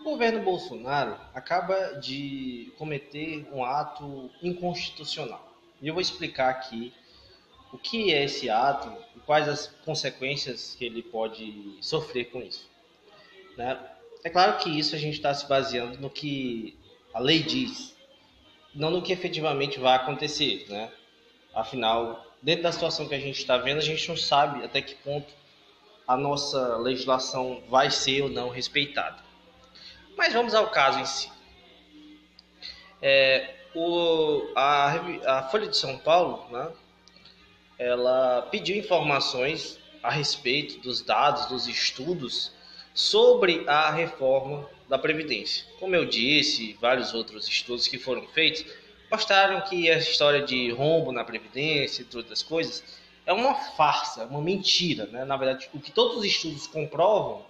O governo Bolsonaro acaba de cometer um ato inconstitucional. E eu vou explicar aqui o que é esse ato e quais as consequências que ele pode sofrer com isso, né? É claro que isso a gente está se baseando no que a lei diz, não no que efetivamente vai acontecer, né? Afinal, dentro da situação que a gente está vendo, a gente não sabe até que ponto a nossa legislação vai ser ou não respeitada. Mas vamos ao caso em si. A Folha de São Paulo, né, ela pediu informações a respeito dos dados, dos estudos sobre a reforma da Previdência. Como eu disse, vários outros estudos que foram feitos mostraram que a história de rombo na Previdência e todas as coisas é uma farsa, uma mentira, né? Na verdade, o que todos os estudos comprovam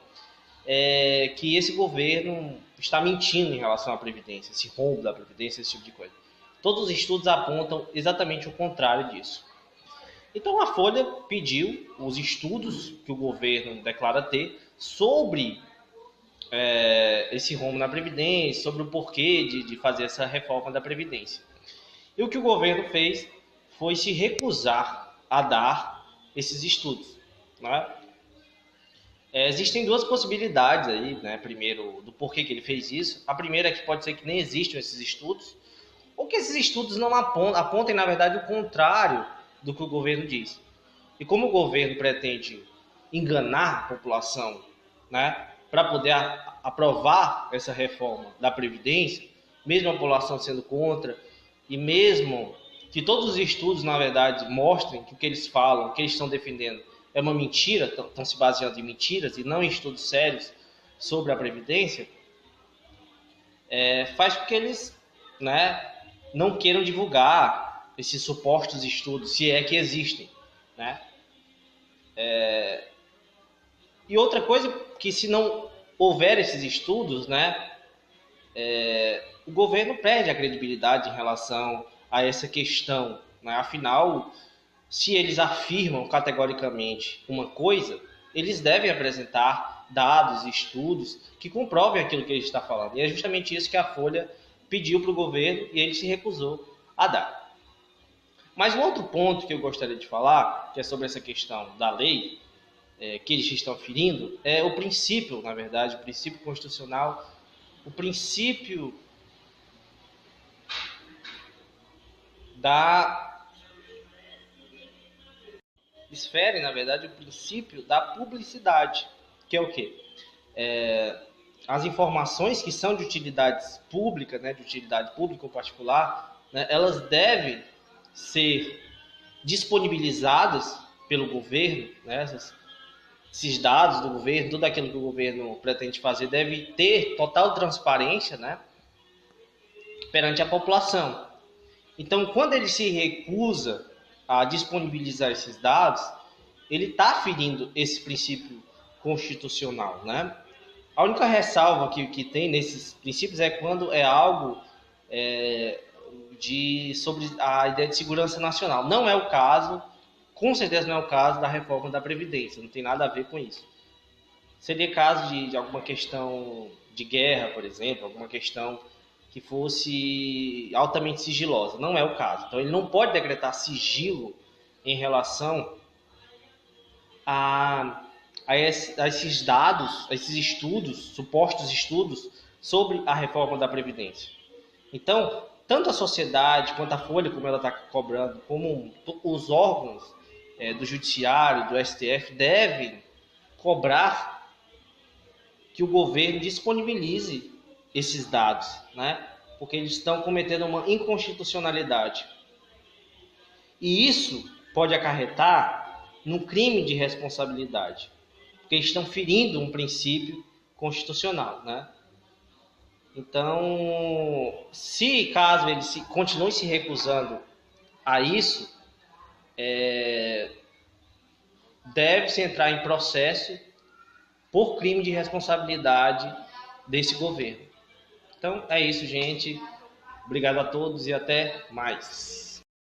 é que esse governo está mentindo em relação à Previdência, esse rombo da Previdência, esse tipo de coisa. Todos os estudos apontam exatamente o contrário disso. Então a Folha pediu os estudos que o governo declara ter sobre esse rombo na Previdência, sobre o porquê de fazer essa reforma da Previdência. E o que o governo fez foi se recusar a dar esses estudos, né? Existem duas possibilidades aí, né? Primeiro, do porquê que ele fez isso. A primeira é que pode ser que nem existam esses estudos, ou que esses estudos não apontem, na verdade, o contrário do que o governo diz. E como o governo pretende enganar a população, né, para poder aprovar essa reforma da Previdência, mesmo a população sendo contra, e mesmo que todos os estudos, na verdade, mostrem que o que eles falam, o que eles estão defendendo, é uma mentira, estão se baseando em mentiras e não em estudos sérios sobre a Previdência, faz com que eles, né, não queiram divulgar esses supostos estudos, se é que existem, né? E outra coisa, que se não houver esses estudos, né, o governo perde a credibilidade em relação a essa questão, né? Afinal, se eles afirmam categoricamente uma coisa, eles devem apresentar dados e estudos que comprovem aquilo que ele está falando. E é justamente isso que a Folha pediu para o governo e ele se recusou a dar. Mas um outro ponto que eu gostaria de falar, que é sobre essa questão da lei, que eles estão ferindo, é o princípio, na verdade, o princípio constitucional, o princípio da esfera, na verdade, o princípio da publicidade, que é o quê? As informações que são de utilidade pública, né, de utilidade pública ou particular, né, elas devem ser disponibilizadas pelo governo, né, esses dados do governo, tudo aquilo que o governo pretende fazer deve ter total transparência, né, perante a população. Então, quando ele se recusa a disponibilizar esses dados, ele está ferindo esse princípio constitucional, né? A única ressalva que tem nesses princípios é quando é algo sobre a ideia de segurança nacional. Não é o caso, com certeza não é o caso da reforma da Previdência, não tem nada a ver com isso. Seria caso de alguma questão de guerra, por exemplo, alguma questão que fosse altamente sigilosa. Não é o caso. Então, ele não pode decretar sigilo em relação a esses dados, a esses estudos, supostos estudos sobre a reforma da Previdência. Então, tanto a sociedade quanto a Folha, como ela está cobrando, como os órgãos do Judiciário, do STF, devem cobrar que o governo disponibilize esses dados, né? Porque eles estão cometendo uma inconstitucionalidade. E isso pode acarretar no crime de responsabilidade, porque estão ferindo um princípio constitucional, né? Então, caso eles continuem se recusando a isso, deve-se entrar em processo por crime de responsabilidade desse governo. Então, é isso, gente. Obrigado a todos e até mais.